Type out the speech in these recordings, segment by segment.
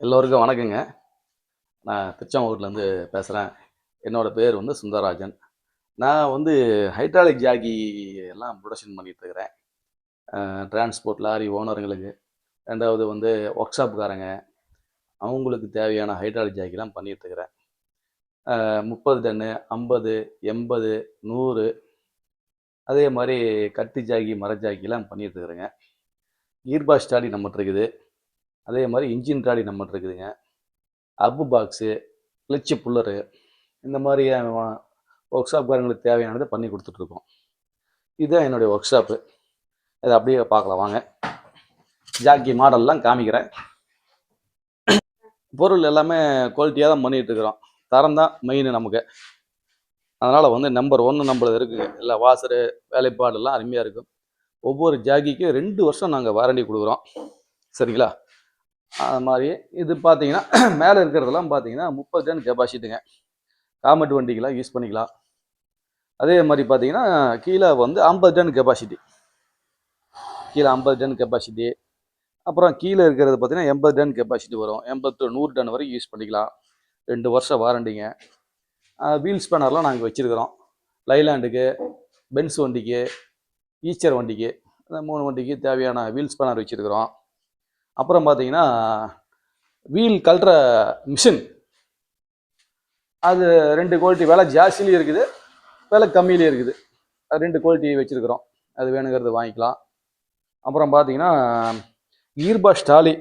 எல்லோருக்கும் வணக்கங்க. நான் திருச்செங்கோட்லேருந்து பேசுகிறேன். என்னோட பேர் வந்து சுந்தரராஜன். நான் வந்து ஹைட்ராலிக் ஜாக்கி எல்லாம் புரொடக்ஷன் பண்ணிட்டுருக்கிறேன். டிரான்ஸ்போர்ட் லாரி ஓனருங்களுக்கு, 2வது வந்து ஒர்க் ஷாப்காரங்க, அவங்களுக்கு தேவையான ஹைட்ராலிக் ஜாக்கிலாம் பண்ணிட்டுருக்கிறேன். 30 டன்னு, 50, 80, 100 அதே மாரி கட்டு ஜாக்கி, மர ஜாக்கிலாம் பண்ணிட்டுருக்கிறேங்க. கீர் பாக்ஸ் ட்ராலி நம்மட்ட இருக்குது. அதே மாரி இன்ஜின் ட்ராலி நம்மட்ட இருக்குதுங்க. ஹப் பாக்ஸு, கிளட்ச் புல்லரு இந்த மாரி ஒர்க் ஷாப்காரங்களுக்கு தேவையானதை பண்ணி கொடுத்துட்ருக்கோம். இதுதான் என்னுடைய ஒர்க் ஷாப்பு. அதை அப்படியே பார்க்கலாம் வாங்க. ஜாக்கி மாடல்லாம் காமிக்கிறேன். பொருள் எல்லாமே குவாலிட்டியாக தான் பண்ணிகிட்ருக்குறோம். தரம் தான் மெயின் நமக்கு. அதனால் வந்து நம்பர் 1 நம்மளது இருக்குங்க. இல்லை வாசரு வேலைப்பாடெல்லாம் அருமையாக இருக்கும். ஒவ்வொரு ஜாக்கிக்கும் 2 வருஷம் நாங்கள் வாரண்டி கொடுக்குறோம். சரிங்களா? அது மாதிரி இது பார்த்தீங்கன்னா மேலே இருக்கிறதெல்லாம் பார்த்தீங்கன்னா 30 டன் கெப்பாசிட்டிங்க. காமெட் வண்டிக்கெலாம் யூஸ் பண்ணிக்கலாம். அதே மாதிரி பார்த்தீங்கன்னா கீழே வந்து 50 டன் கெப்பாசிட்டி. கீழே 50 டன் கெப்பாசிட்டி. அப்புறம் கீழே இருக்கிறது பார்த்தீங்கன்னா 80 டன் கெப்பாசிட்டி வரும். 80 to 100 டன் வரைக்கும் யூஸ் பண்ணிக்கலாம். 2 வருஷம் வாரண்டிங்க. வீல் ஸ்பேனர்லாம் நாங்கள் வச்சுருக்கிறோம். லைலாண்டுக்கு, பென்ஸ் வண்டிக்கு, ஈச்சர் வண்டிக்கு, இந்த 3 வண்டிக்கு தேவையான வீல் ஸ்பேனர் வச்சுருக்கிறோம். அப்புறம் பார்த்தீங்கன்னா வீல் கழட்டுற மிஷின், அது 2 குவாலிட்டி, விலை ஜாஸ்திலையும் இருக்குது, விலை கம்மியிலையும் இருக்குது. அது 2 குவாலிட்டி வச்சுருக்கிறோம். அது வேணுங்கிறது வாங்கிக்கலாம். அப்புறம் பார்த்தீங்கன்னா கீர் பாக்ஸ் ட்ராலி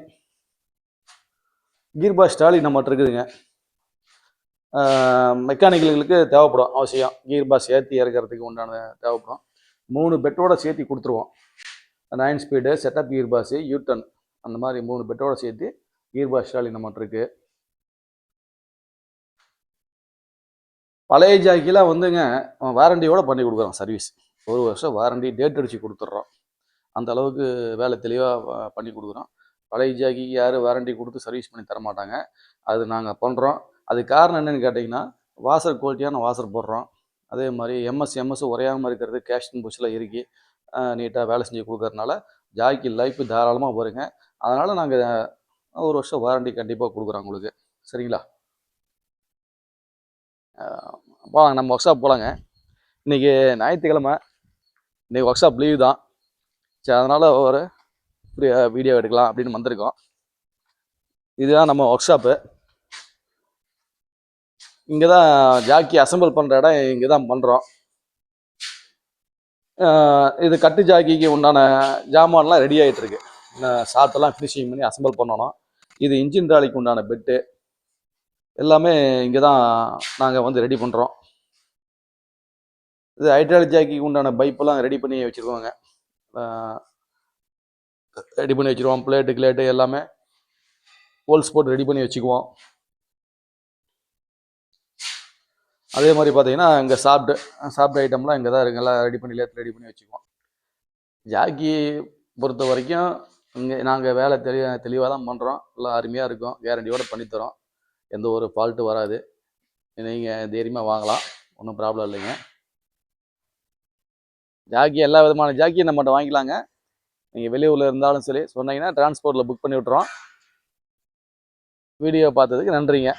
நம்மகிட்ட இருக்குதுங்க. மெக்கானிக்கல்களுக்கு தேவைப்படும் அவசியம். கீர் பாக்ஸ் ஏற்றி இறக்கிறதுக்கு உண்டான தேவைப்படும். 3 பெட்டோட சேர்த்து கொடுத்துருவோம். 9 speed, setup gearbox, U turn, அந்த மாதிரி 3 பெட்டோட சேர்த்து கீர் பாக்ஸ் ட்ராலி நம்மகிட்ட இருக்கு. பழைய ஜாக்கிலாம் வந்துங்க வாரண்டியோட பண்ணி கொடுக்குறோம். சர்வீஸ் 1 வருஷம் வாரண்டி, டேட் அடித்து கொடுத்துட்றோம். அந்த அளவுக்கு வேலை தெளிவாக பண்ணி கொடுக்குறோம். பழைய ஜாக்கிக்கு யாரும் வாரண்டி கொடுத்து சர்வீஸ் பண்ணி தர மாட்டாங்க. அது நாங்கள் பண்ணுறோம். அதுக்கு காரணம் என்னென்னு கேட்டிங்கன்னா, வாசர் குவாலிட்டியான வாசர் போடுறோம். அதே மாதிரி எம்எஸ் உறையாமல் இருக்கிறது, கேஸ்டின் புஷ்ஷில் இறுக்கி நீட்டாக வேலை செஞ்சு கொடுக்கறதுனால ஜாக்கி லைஃப் தாராளமாக வருங்க. அதனால் நாங்கள் 1 வருஷம் வாரண்டி கண்டிப்பாக கொடுக்குறோம் உங்களுக்கு. சரிங்களா? போகலாங்க, நம்ம ஒர்க் ஷாப் போகலாங்க. இன்றைக்கி ஞாயிற்றுக்கிழமை, இன்றைக்கி ஒர்க் ஷாப் லீவ் தான். சரி, அதனால் ஒரு வீடியோ எடுக்கலாம் அப்படின்னு வந்திருக்கோம். இதுதான் நம்ம ஒர்க் ஷாப்பு. இங்கே தான் ஜாக்கி அசம்பிள் பண்ணுற இடம், இங்கே தான் பண்ணுறோம். இது கட்டு ஜாக்கிக்கு உண்டான ஜாமான்லாம் ரெடி ஆகிட்டுருக்கு. ஷார்ட்டெல்லாம் ஃபினிஷிங் பண்ணி அசம்பிள் பண்ணணும். இது இன்ஜின் ட்ராலிக்கு உண்டான பெட்டு எல்லாமே இங்கே தான் நாங்கள் வந்து ரெடி பண்ணுறோம். இது ஹைட்ராலிக் ஜாக்கிக்கு உண்டான பைப்பெல்லாம் ரெடி பண்ணி வச்சுருக்கோங்க. ரெடி பண்ணி வச்சுருவோம். பிளேட்டு எல்லாமே ஹோல்ஸ் போட்டு ரெடி பண்ணி வச்சுக்குவோம். அதே மாதிரி பார்த்தீங்கன்னா இங்கே சாப்பிட்ட ஐட்டம்லாம் இங்கே தான் இருக்குங்க. எல்லாம் ரெடி பண்ணி வச்சுக்குவோம். ஜாக்கி பொறுத்த வரைக்கும் இங்கே நாங்கள் வேலை தெளிவாக தான் பண்ணுறோம். எல்லாம் அருமையாக இருக்கும். கேரண்டியோடு பண்ணித்தரோம். எந்த ஒரு ஃபால்ட்டு வராது. நீங்கள் தைரியமாக வாங்கலாம், ஒன்றும் ப்ராப்ளம் இல்லைங்க. ஜாக்கி எல்லா விதமான ஜாக்கியும் நம்மகிட்ட வாங்கிக்கலாங்க. நீங்கள் வெளியூரில் இருந்தாலும் சரி சொன்னீங்கன்னா டிரான்ஸ்போர்ட்டில் புக் பண்ணி விட்றோம். வீடியோ பார்த்ததுக்கு நன்றிங்க.